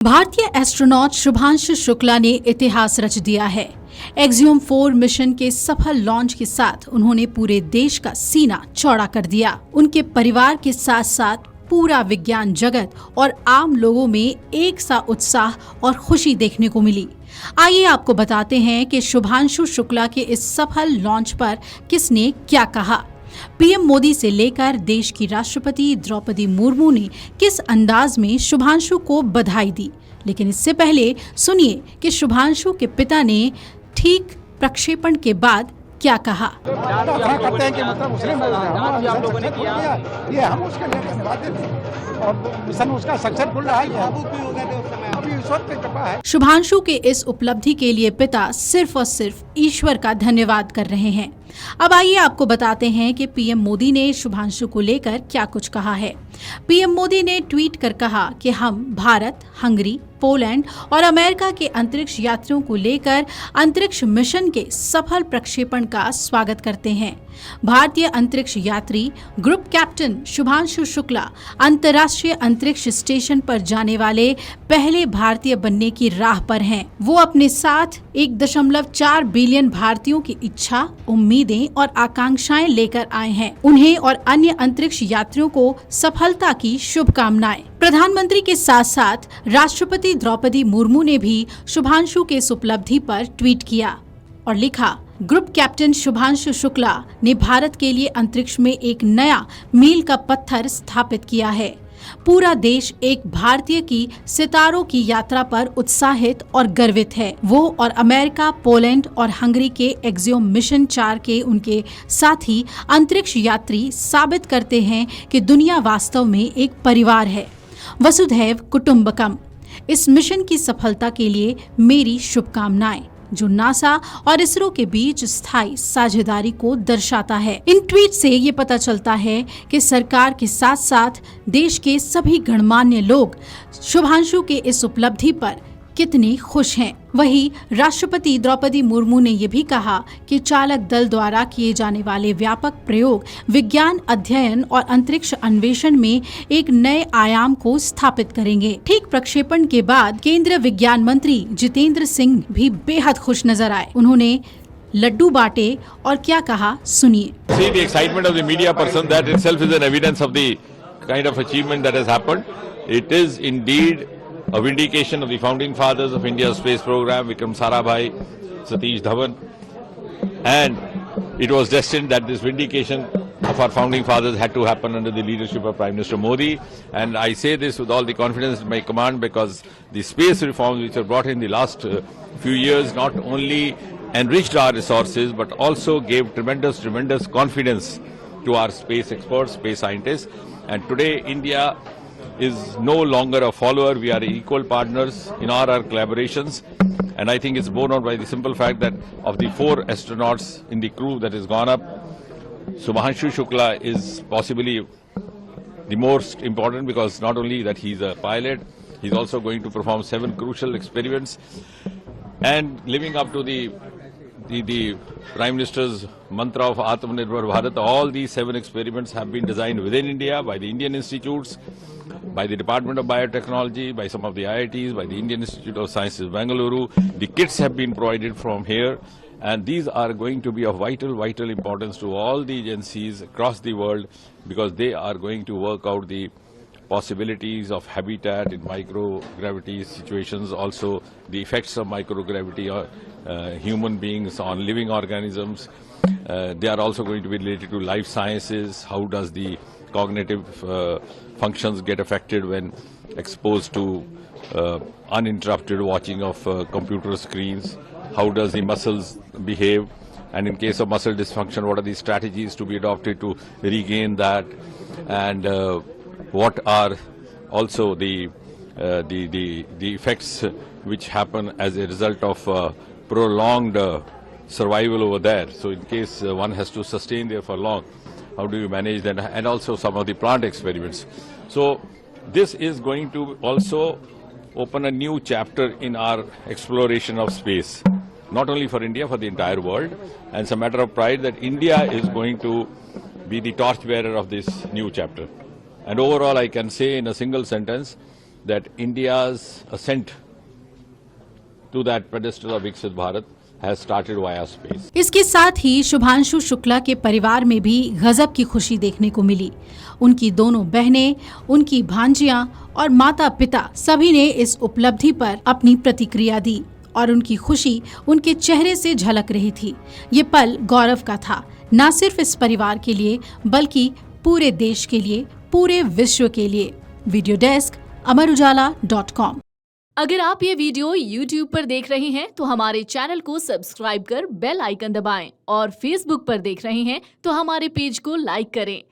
भारतीय एस्ट्रोनॉट शुभांशु शुक्ला ने इतिहास रच दिया है। एक्सियोम 4 मिशन के सफल लॉन्च के साथ उन्होंने पूरे देश का सीना चौड़ा कर दिया। उनके परिवार के साथ साथ पूरा विज्ञान जगत और आम लोगों में एक सा उत्साह और खुशी देखने को मिली। आइए आपको बताते हैं कि शुभांशु शुक्ला के इस सफल लॉन्च पर किसने क्या कहा। पीएम मोदी से लेकर देश की राष्ट्रपति द्रौपदी मुर्मू ने किस अंदाज में शुभांशु को बधाई दी। लेकिन इससे पहले सुनिए कि शुभांशु के पिता ने ठीक प्रक्षेपण के बाद क्या कहा। करते हैं कि मतलब उसने आप लोगों ने किया, ये हम उसके लिए धन्यवाद देते हैं और मिशन उसका सक्सेसफुल रहा है। अभी ईश्वर की कृपा है। शुभांशु के इस उपलब्धि के लिए पिता सिर्फ और सिर्फ ईश्वर का धन्यवाद कर रहे हैं। अब आइए आपको बताते हैं कि पीएम मोदी ने शुभांशु को लेकर क्या कुछ कहा है। पीएम मोदी ने ट्वीट कर कहा कि हम भारत, हंगरी, पोलैंड और अमेरिका के अंतरिक्ष यात्रियों को लेकर अंतरिक्ष मिशन के सफल प्रक्षेपण का स्वागत करते हैं। भारतीय अंतरिक्ष यात्री ग्रुप कैप्टन शुभांशु शुक्ला अंतर्राष्ट्रीय अंतरिक्ष स्टेशन पर जाने वाले पहले भारतीय बनने की राह पर हैं। वो अपने साथ 1.4 बिलियन भारतीयों की इच्छा, उम्मीदें और आकांक्षाएं लेकर आए हैं। उन्हें और अन्य अंतरिक्ष यात्रियों को सफलता की शुभकामनाएं। प्रधानमंत्री के साथ साथ राष्ट्रपति द्रौपदी मुर्मू ने भी शुभांशु के इस उपलब्धि पर ट्वीट किया और लिखा, ग्रुप कैप्टन शुभांशु शुक्ला ने भारत के लिए अंतरिक्ष में एक नया मील का पत्थर स्थापित किया है। पूरा देश एक भारतीय की सितारों की यात्रा पर उत्साहित और गर्वित है। वो और अमेरिका, पोलैंड और हंगरी के एक्सियोम मिशन 4 के उनके साथी अंतरिक्ष यात्री साबित करते हैं कि दुनिया वास्तव में एक परिवार है। वसुधैव कुटुंबकम। इस मिशन की सफलता के लिए मेरी शुभकामनाएं, जो नासा और इसरो के बीच स्थायी साझेदारी को दर्शाता है। इन ट्वीट से ये पता चलता है कि सरकार के साथ साथ देश के सभी गणमान्य लोग शुभांशु के इस उपलब्धि पर कितने खुश हैं। वहीं राष्ट्रपति द्रौपदी मुर्मू ने ये भी कहा कि चालक दल द्वारा किए जाने वाले व्यापक प्रयोग विज्ञान अध्ययन और अंतरिक्ष अन्वेषण में एक नए आयाम को स्थापित करेंगे। ठीक प्रक्षेपण के बाद केंद्रीय विज्ञान मंत्री जितेंद्र सिंह भी बेहद खुश नजर आए। उन्होंने लड्डू बांटे और क्या कहा, सुनिए। See the excitement of the media person, that itself is an evidence of the kind of achievement that has happened. It is indeed a vindication of the founding fathers of India's space program, Vikram Sarabhai, Satish Dhawan, and it was destined that this vindication of our founding fathers had to happen under the leadership of Prime Minister Modi. And I say this with all the confidence in my command, because the space reforms which were brought in the last few years not only enriched our resources but also gave tremendous confidence to our space experts, space scientists. And today India is no longer a follower. We are equal partners in all our collaborations, and I think it's borne out by the simple fact that of the 4 astronauts in the crew that has gone up, Subhanshu Shukla is possibly the most important, because not only that he's a pilot, he's also going to perform 7 crucial experiments, and living up to the Prime Minister's mantra of Atmanirbhar Bharat. All these 7 experiments have been designed within India by the Indian institutes, by the Department of Biotechnology, by some of the IITs, by the Indian Institute of Sciences, Bengaluru. The kits have been provided from here, and these are going to be of vital importance to all the agencies across the world, because they are going to work out the possibilities of habitat in microgravity situations, also the effects of microgravity on human beings, on living organisms. They are also going to be related to life sciences. How does the cognitive functions get affected when exposed to uninterrupted watching of computer screens? How does the muscles behave? And in case of muscle dysfunction, what are the strategies to be adopted to regain that? And what are also the effects which happen as a result of prolonged survival over there? So in case one has to sustain there for long, how do you manage that? And also some of the plant experiments. So this is going to also open a new chapter in our exploration of space, not only for India, for the entire world. And it's a matter of pride that India is going to be the torchbearer of this new chapter. And overall, I can say in a single sentence that India's ascent to that pedestal of Viksit Bharat has started via space. इसके साथ ही शुभांशु शुक्ला के परिवार में भी गजब की खुशी देखने को मिली। उनकी दोनों बहनें, उनकी भांजियां और माता पिता सभी ने इस उपलब्धि पर अपनी प्रतिक्रिया दी और उनकी खुशी उनके चेहरे से झलक रही थी। ये पल गौरव का था, न सिर्फ इस परिवार के लिए बल्कि पूरे देश के लिए, पूरे विश्व के लिए। Video desk amarujala.com। अगर आप ये वीडियो YouTube पर देख रहे हैं तो हमारे चैनल को सब्सक्राइब कर बेल आइकन दबाएं और Facebook पर देख रहे हैं तो हमारे पेज को लाइक करें।